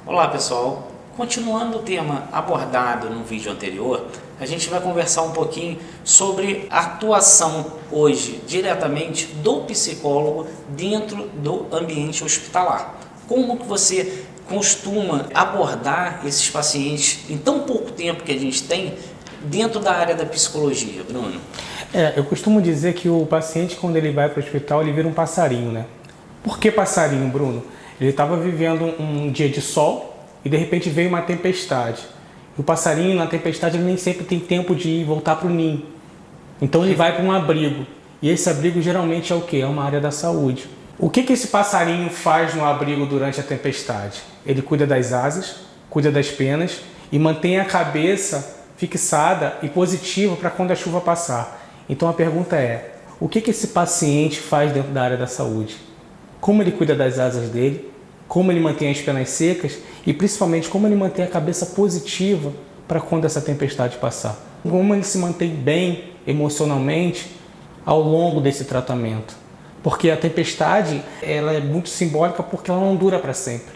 Olá pessoal, continuando o tema abordado no vídeo anterior, a gente vai conversar um pouquinho sobre a atuação hoje diretamente do psicólogo dentro do ambiente hospitalar. Como que você costuma abordar esses pacientes em tão pouco tempo que a gente tem dentro da área da psicologia, Bruno? Eu costumo dizer que o paciente, quando ele vai para o hospital, ele vira um passarinho, né? Por que passarinho, Bruno? Ele estava vivendo um dia de sol e de repente veio uma tempestade. E o passarinho, na tempestade, ele nem sempre tem tempo de ir voltar para o ninho. Então ele vai para um abrigo. E esse abrigo geralmente é o quê? É uma área da saúde. O que esse passarinho faz no abrigo durante a tempestade? Ele cuida das asas, cuida das penas e mantém a cabeça fixada e positiva para quando a chuva passar. Então a pergunta é, o que esse paciente faz dentro da área da saúde? Como ele cuida das asas dele, como ele mantém as penas secas e principalmente como ele mantém a cabeça positiva para quando essa tempestade passar. Como ele se mantém bem emocionalmente ao longo desse tratamento. Porque a tempestade ela é muito simbólica porque ela não dura para sempre.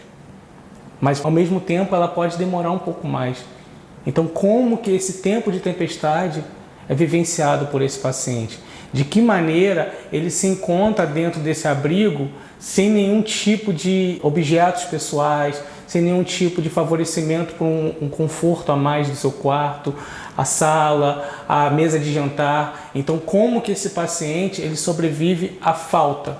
Mas ao mesmo tempo ela pode demorar um pouco mais. Então como que esse tempo de tempestade é vivenciado por esse paciente? De que maneira ele se encontra dentro desse abrigo sem nenhum tipo de objetos pessoais, sem nenhum tipo de favorecimento para um conforto a mais do seu quarto, a sala, a mesa de jantar. Então, como que esse paciente ele sobrevive à falta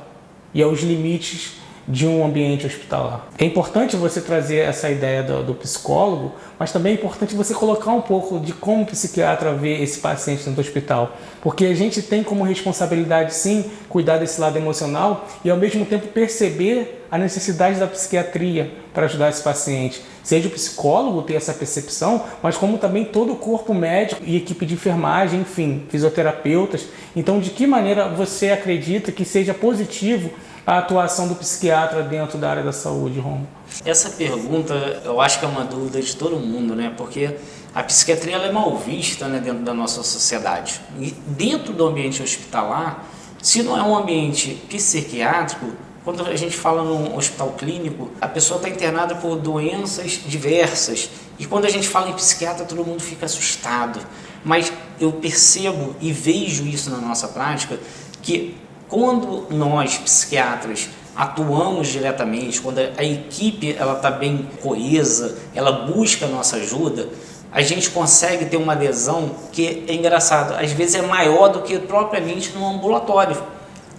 e aos limites de um ambiente hospitalar? É importante você trazer essa ideia do psicólogo, mas também é importante você colocar um pouco de como o psiquiatra vê esse paciente dentro do hospital. Porque a gente tem como responsabilidade, sim, cuidar desse lado emocional e, ao mesmo tempo, perceber a necessidade da psiquiatria para ajudar esse paciente. Seja o psicólogo ter essa percepção, mas como também todo o corpo médico e equipe de enfermagem, enfim, fisioterapeutas. Então, de que maneira você acredita que seja positivo a atuação do psiquiatra dentro da área da saúde, Romo? Essa pergunta eu acho que é uma dúvida de todo mundo, né? Porque a psiquiatria ela é mal vista, né, dentro da nossa sociedade. E dentro do ambiente hospitalar, se não é um ambiente psiquiátrico, quando a gente fala num hospital clínico, a pessoa está internada por doenças diversas. E quando a gente fala em psiquiatra, todo mundo fica assustado. Mas eu percebo e vejo isso na nossa prática, que quando nós, psiquiatras, atuamos diretamente, quando a equipe está bem coesa, ela busca a nossa ajuda, a gente consegue ter uma adesão que é engraçado, às vezes é maior do que propriamente no ambulatório.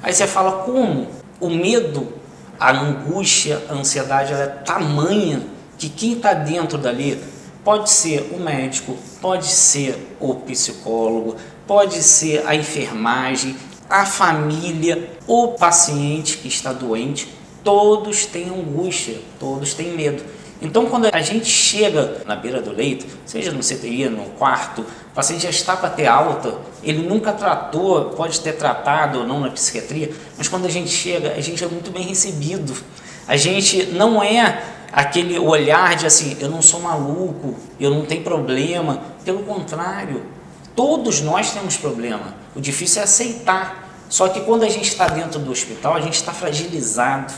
Aí você fala, como? O medo, a angústia, a ansiedade, ela é tamanha que quem está dentro dali pode ser o médico, pode ser o psicólogo, pode ser a enfermagem, a família, o paciente que está doente, todos têm angústia, todos têm medo. Então, quando a gente chega na beira do leito, seja no CTI, no quarto, o paciente já está para ter alta, ele nunca tratou, pode ter tratado ou não na psiquiatria, mas quando a gente chega, a gente é muito bem recebido. A gente não é aquele olhar de assim, eu não sou maluco, eu não tenho problema. Pelo contrário, todos nós temos problema. O difícil é aceitar. Só que quando a gente está dentro do hospital, a gente está fragilizado.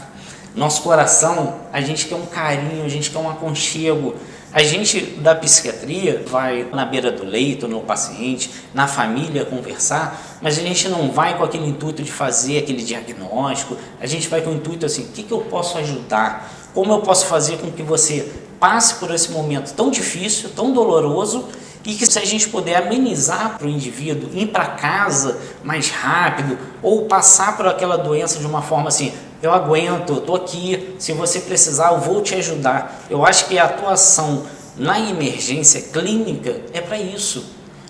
Nosso coração, a gente quer um carinho, a gente quer um aconchego. A gente da psiquiatria vai na beira do leito, no paciente, na família conversar, mas a gente não vai com aquele intuito de fazer aquele diagnóstico. A gente vai com o intuito assim, o que eu posso ajudar? Como eu posso fazer com que você passe por esse momento tão difícil, tão doloroso, e que se a gente puder amenizar para o indivíduo, ir para casa mais rápido, ou passar por aquela doença de uma forma assim, eu aguento, eu estou aqui, se você precisar eu vou te ajudar. Eu acho que a atuação na emergência clínica é para isso.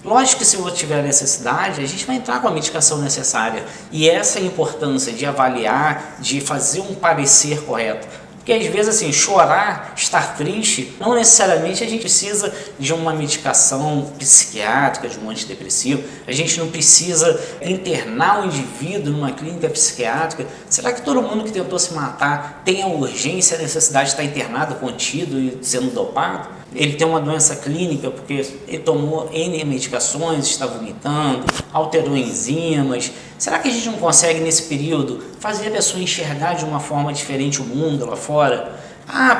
Lógico que se você tiver necessidade, a gente vai entrar com a medicação necessária. E essa é a importância de avaliar, de fazer um parecer correto. Porque às vezes assim, chorar, estar triste, não necessariamente a gente precisa de uma medicação psiquiátrica, de um antidepressivo, a gente não precisa internar o indivíduo numa clínica psiquiátrica. Será que todo mundo que tentou se matar tem a urgência, a necessidade de estar internado, contido e sendo dopado? Ele tem uma doença clínica porque ele tomou N medicações, está vomitando, alterou enzimas. Será que a gente não consegue nesse período fazer a pessoa enxergar de uma forma diferente o mundo lá fora?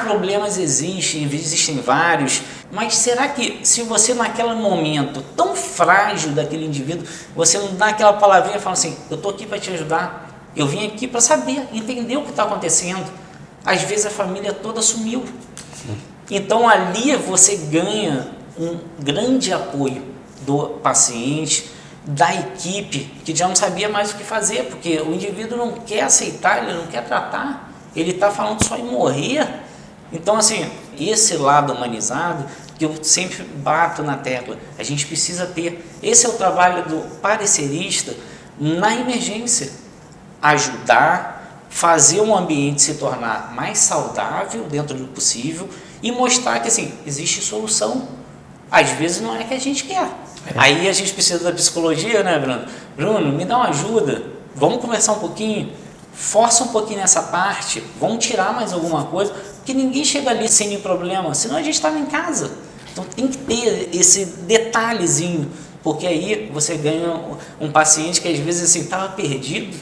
Problemas existem vários, mas será que se você naquele momento tão frágil daquele indivíduo, você não dá aquela palavrinha e fala assim, eu estou aqui para te ajudar, eu vim aqui para saber, entender o que está acontecendo. Às vezes a família toda sumiu. Então ali você ganha um grande apoio do paciente, da equipe, que já não sabia mais o que fazer, porque o indivíduo não quer aceitar, ele não quer tratar, ele está falando só em morrer. Então assim, esse lado humanizado que eu sempre bato na tecla, a gente precisa ter. Esse é o trabalho do parecerista na emergência, ajudar, fazer um ambiente se tornar mais saudável dentro do possível e mostrar que assim, existe solução. Às vezes não é que a gente quer. Aí a gente precisa da psicologia, né, Bruno? Bruno, me dá uma ajuda, vamos conversar um pouquinho, força um pouquinho nessa parte, vamos tirar mais alguma coisa, porque ninguém chega ali sem nenhum problema, senão a gente estava em casa. Então tem que ter esse detalhezinho, porque aí você ganha um paciente que às vezes assim estava perdido,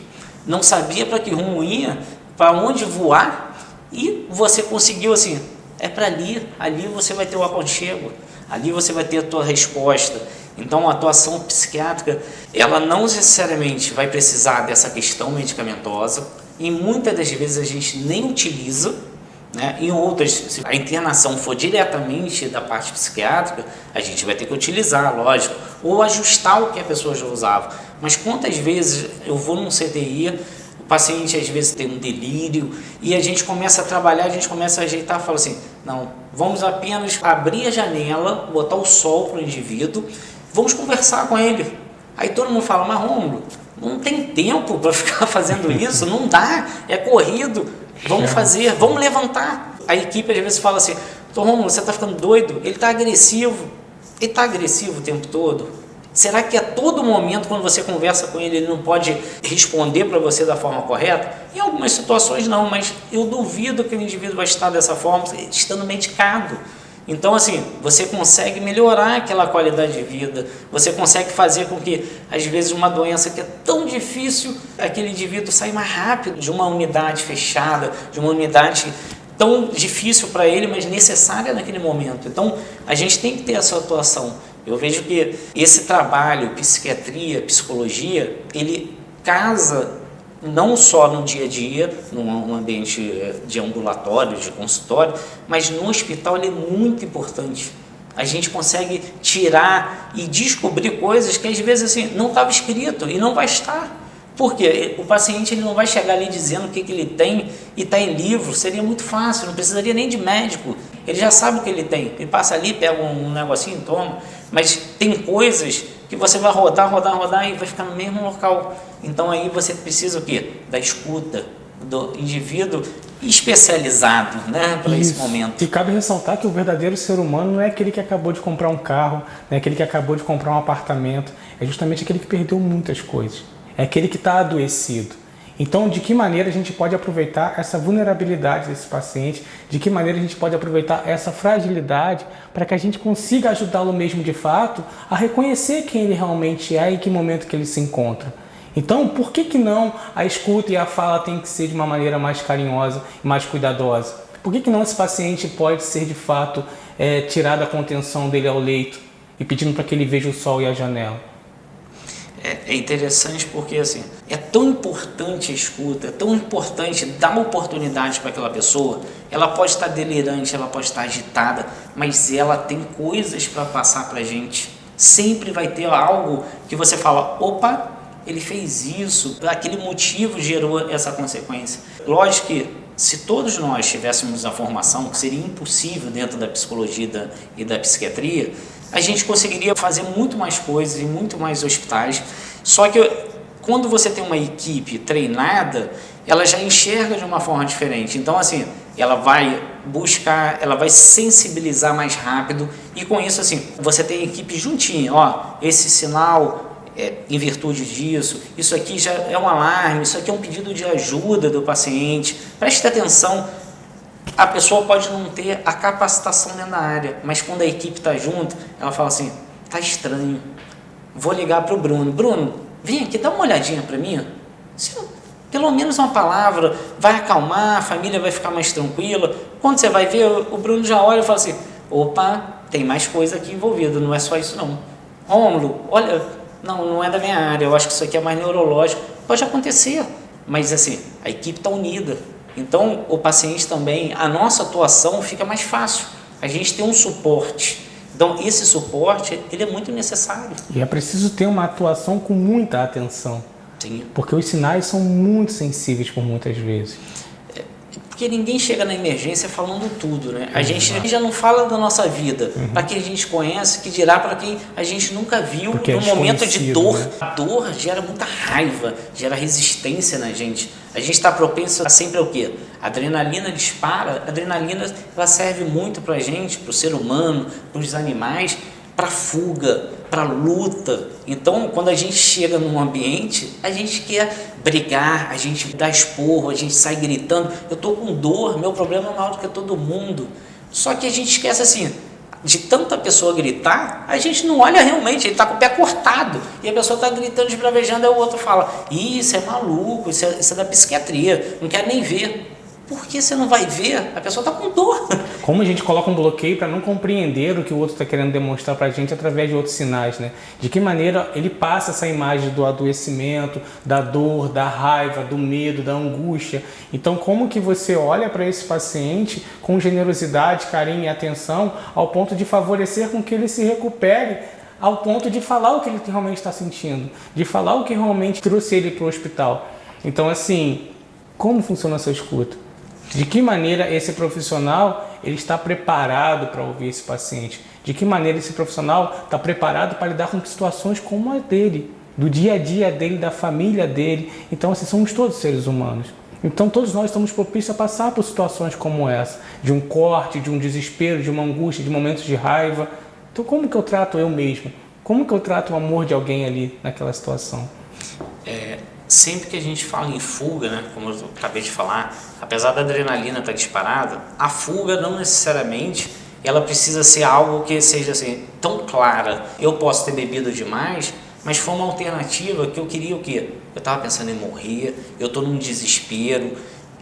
não sabia para que rumo ia, para onde voar, e você conseguiu assim, é para ali você vai ter o aconchego, ali você vai ter a tua resposta. Então a atuação psiquiátrica, ela não necessariamente vai precisar dessa questão medicamentosa, e muitas das vezes a gente nem utiliza, né? Em outras, se a internação for diretamente da parte psiquiátrica, a gente vai ter que utilizar, lógico, ou ajustar o que a pessoa já usava. Mas quantas vezes eu vou num CTI, o paciente às vezes tem um delírio, e a gente começa a trabalhar, a gente começa a ajeitar, fala assim, não, vamos apenas abrir a janela, botar o sol para o indivíduo, vamos conversar com ele. Aí todo mundo fala, mas Rômulo, não tem tempo para ficar fazendo isso, não dá, é corrido, vamos fazer, vamos levantar. A equipe às vezes fala assim, Rômulo, você está ficando doido, ele está agressivo o tempo todo. Será que a todo momento, quando você conversa com ele, ele não pode responder para você da forma correta? Em algumas situações não, mas eu duvido que o indivíduo vai estar dessa forma, estando medicado. Então, assim, você consegue melhorar aquela qualidade de vida, você consegue fazer com que, às vezes, uma doença que é tão difícil, aquele indivíduo saia mais rápido de uma unidade fechada, de uma unidade tão difícil para ele, mas necessária naquele momento. Então, a gente tem que ter essa atuação. Eu vejo que esse trabalho, psiquiatria, psicologia, ele casa não só no dia a dia, num ambiente de ambulatório, de consultório, mas no hospital ele é muito importante. A gente consegue tirar e descobrir coisas que às vezes assim, não estava escrito e não vai estar. Porque o paciente ele não vai chegar ali dizendo o que ele tem e está em livro, seria muito fácil, não precisaria nem de médico. Ele já sabe o que ele tem, ele passa ali, pega um negocinho e toma. Mas tem coisas que você vai rodar e vai ficar no mesmo local. Então aí você precisa o quê? Da escuta do indivíduo especializado, né, para esse momento. E cabe ressaltar que o verdadeiro ser humano não é aquele que acabou de comprar um carro, não é aquele que acabou de comprar um apartamento, é justamente aquele que perdeu muitas coisas, é aquele que está adoecido. Então, de que maneira a gente pode aproveitar essa vulnerabilidade desse paciente, de que maneira a gente pode aproveitar essa fragilidade para que a gente consiga ajudá-lo mesmo de fato a reconhecer quem ele realmente é e que momento que ele se encontra. Então, por que não a escuta e a fala tem que ser de uma maneira mais carinhosa e mais cuidadosa? Por que não esse paciente pode ser de fato tirado a contenção dele ao leito e pedindo para que ele veja o sol e a janela? É interessante porque assim, é tão importante a escuta, é tão importante dar oportunidade para aquela pessoa. Ela pode estar delirante, ela pode estar agitada, mas ela tem coisas para passar para a gente. Sempre vai ter algo que você fala, opa, ele fez isso, aquele motivo gerou essa consequência. Lógico que se todos nós tivéssemos a formação, que seria impossível dentro da psicologia e da psiquiatria, a gente conseguiria fazer muito mais coisas em muito mais hospitais. Só que quando você tem uma equipe treinada, ela já enxerga de uma forma diferente. Então, assim, ela vai buscar, ela vai sensibilizar mais rápido e com isso, assim, você tem a equipe juntinha. Ó, esse sinal em virtude disso, isso aqui já é um alarme, isso aqui é um pedido de ajuda do paciente. Preste atenção. A pessoa pode não ter a capacitação dentro da área, mas quando a equipe está junto, ela fala assim, tá estranho, vou ligar para o Bruno. Bruno, vem aqui, dá uma olhadinha para mim. Tem Pelo menos uma palavra vai acalmar, a família vai ficar mais tranquila. Quando você vai ver, o Bruno já olha e fala assim, opa, tem mais coisa aqui envolvida, não é só isso não. Rômulo, olha, não é da minha área, eu acho que isso aqui é mais neurológico. Pode acontecer, mas assim, a equipe está unida. Então, o paciente também, a nossa atuação fica mais fácil. A gente tem um suporte. Então, esse suporte, ele é muito necessário. E é preciso ter uma atuação com muita atenção. Sim. Porque os sinais são muito sensíveis por muitas vezes. Porque ninguém chega na emergência falando tudo, né? A gente já não fala da nossa vida, para quem a gente conhece, que dirá para quem a gente nunca viu no momento de dor. Né? A dor gera muita raiva, gera resistência na gente. A gente está propenso a sempre ao quê? A adrenalina dispara, a adrenalina ela serve muito para a gente, para o ser humano, para os animais, para fuga, para luta. Então, quando a gente chega num ambiente, a gente quer brigar, a gente dá esporro, a gente sai gritando. Eu estou com dor, meu problema é maior do que todo mundo. Só que a gente esquece assim, de tanta pessoa gritar, a gente não olha realmente, ele está com o pé cortado. E a pessoa está gritando, esbravejando, aí o outro fala, isso é maluco, isso é da psiquiatria, não quero nem ver. Por que você não vai ver? A pessoa está com dor. Como a gente coloca um bloqueio para não compreender o que o outro está querendo demonstrar para a gente através de outros sinais, né? De que maneira ele passa essa imagem do adoecimento, da dor, da raiva, do medo, da angústia. Então, como que você olha para esse paciente com generosidade, carinho e atenção ao ponto de favorecer com que ele se recupere, ao ponto de falar o que ele realmente está sentindo, de falar o que realmente trouxe ele para o hospital. Então, assim, como funciona essa escuta? De que maneira esse profissional ele está preparado para ouvir esse paciente? De que maneira esse profissional está preparado para lidar com situações como a dele, do dia a dia dele, da família dele? Então, assim, somos todos seres humanos. Então, todos nós estamos propícios a passar por situações como essa, de um corte, de um desespero, de uma angústia, de momentos de raiva. Então, como que eu trato eu mesmo? Como que eu trato o amor de alguém ali naquela situação? Sempre que a gente fala em fuga, né, como eu acabei de falar, apesar da adrenalina estar disparada, a fuga não necessariamente ela precisa ser algo que seja assim, tão clara. Eu posso ter bebido demais, mas foi uma alternativa que eu queria o quê? Eu estava pensando em morrer, eu estou num desespero,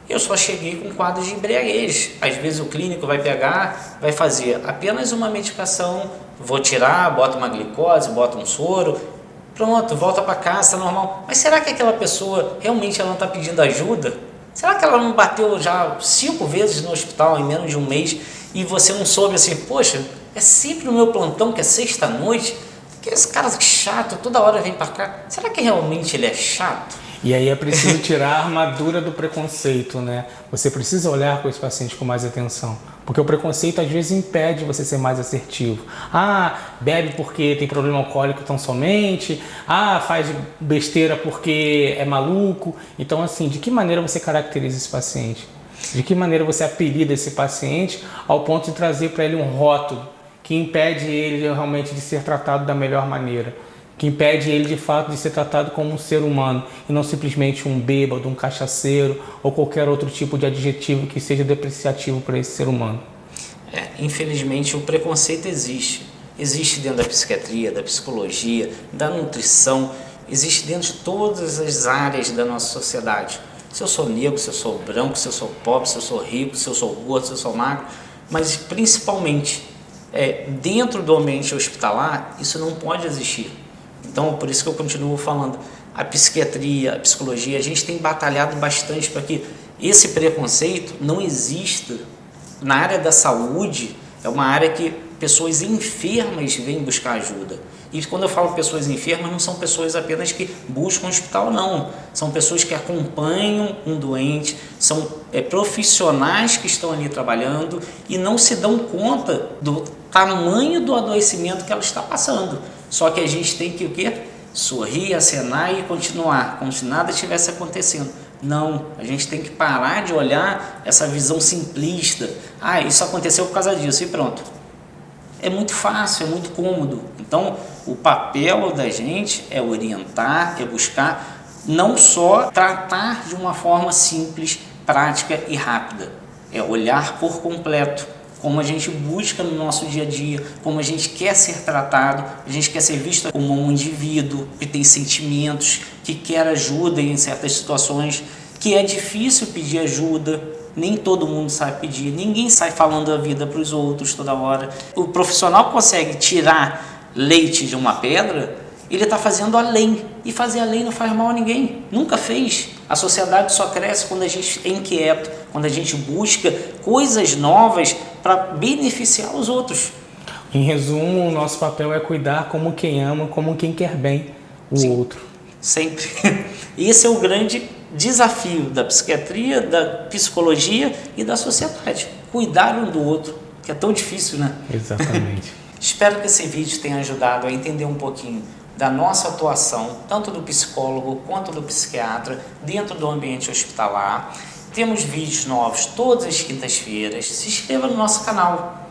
eu só cheguei com um quadro de embriaguez. Às vezes o clínico vai pegar, vai fazer apenas uma medicação, vou tirar, bota uma glicose, bota um soro, pronto, volta para casa, está normal. Mas será que aquela pessoa realmente ela não está pedindo ajuda? Será que ela não bateu já 5 vezes no hospital em menos de um mês e você não soube assim, poxa, é sempre no meu plantão que é sexta-noite, que esse cara chato, toda hora vem para cá. Será que realmente ele é chato? E aí é preciso tirar a armadura do preconceito, né? Você precisa olhar para esse paciente com mais atenção, porque o preconceito às vezes impede você ser mais assertivo. Ah, bebe porque tem problema alcoólico tão somente. Ah, faz besteira porque é maluco. Então, assim, de que maneira você caracteriza esse paciente? De que maneira você apelida esse paciente ao ponto de trazer para ele um rótulo que impede ele realmente de ser tratado da melhor maneira? Que impede ele de fato de ser tratado como um ser humano e não simplesmente um bêbado, um cachaceiro ou qualquer outro tipo de adjetivo que seja depreciativo para esse ser humano. Infelizmente o preconceito existe. Existe dentro da psiquiatria, da psicologia, da nutrição, existe dentro de todas as áreas da nossa sociedade. Se eu sou negro, se eu sou branco, se eu sou pobre, se eu sou rico, se eu sou gordo, se eu sou magro, mas principalmente dentro do ambiente hospitalar, isso não pode existir. Então, por isso que eu continuo falando, a psiquiatria, a psicologia, a gente tem batalhado bastante para que esse preconceito não exista. Na área da saúde, é uma área que pessoas enfermas vêm buscar ajuda. E quando eu falo pessoas enfermas, não são pessoas apenas que buscam um hospital, não. São pessoas que acompanham um doente, são profissionais que estão ali trabalhando e não se dão conta do tamanho do adoecimento que ela está passando. Só que a gente tem que o quê? Sorrir, acenar e continuar, como se nada estivesse acontecendo. Não, a gente tem que parar de olhar essa visão simplista. Ah, isso aconteceu por causa disso e pronto. É muito fácil, é muito cômodo. Então, o papel da gente é orientar, é buscar, não só tratar de uma forma simples, prática e rápida. É olhar por completo. Como a gente busca no nosso dia a dia, como a gente quer ser tratado, a gente quer ser visto como um indivíduo que tem sentimentos, que quer ajuda em certas situações. que é difícil pedir ajuda, nem todo mundo sabe pedir, ninguém sai falando a vida para os outros toda hora. O profissional consegue tirar leite de uma pedra, ele está fazendo além, e fazer além não faz mal a ninguém, nunca fez. A sociedade só cresce quando a gente é inquieto, quando a gente busca coisas novas para beneficiar os outros. Em resumo, o nosso papel é cuidar como quem ama, como quem quer bem o outro. Sempre. Esse é o grande desafio da psiquiatria, da psicologia e da sociedade. Cuidar um do outro, que é tão difícil, né? Exatamente. Espero que esse vídeo tenha ajudado a entender um pouquinho da nossa atuação, tanto do psicólogo quanto do psiquiatra, dentro do ambiente hospitalar. Temos vídeos novos todas as quintas-feiras. Se inscreva no nosso canal.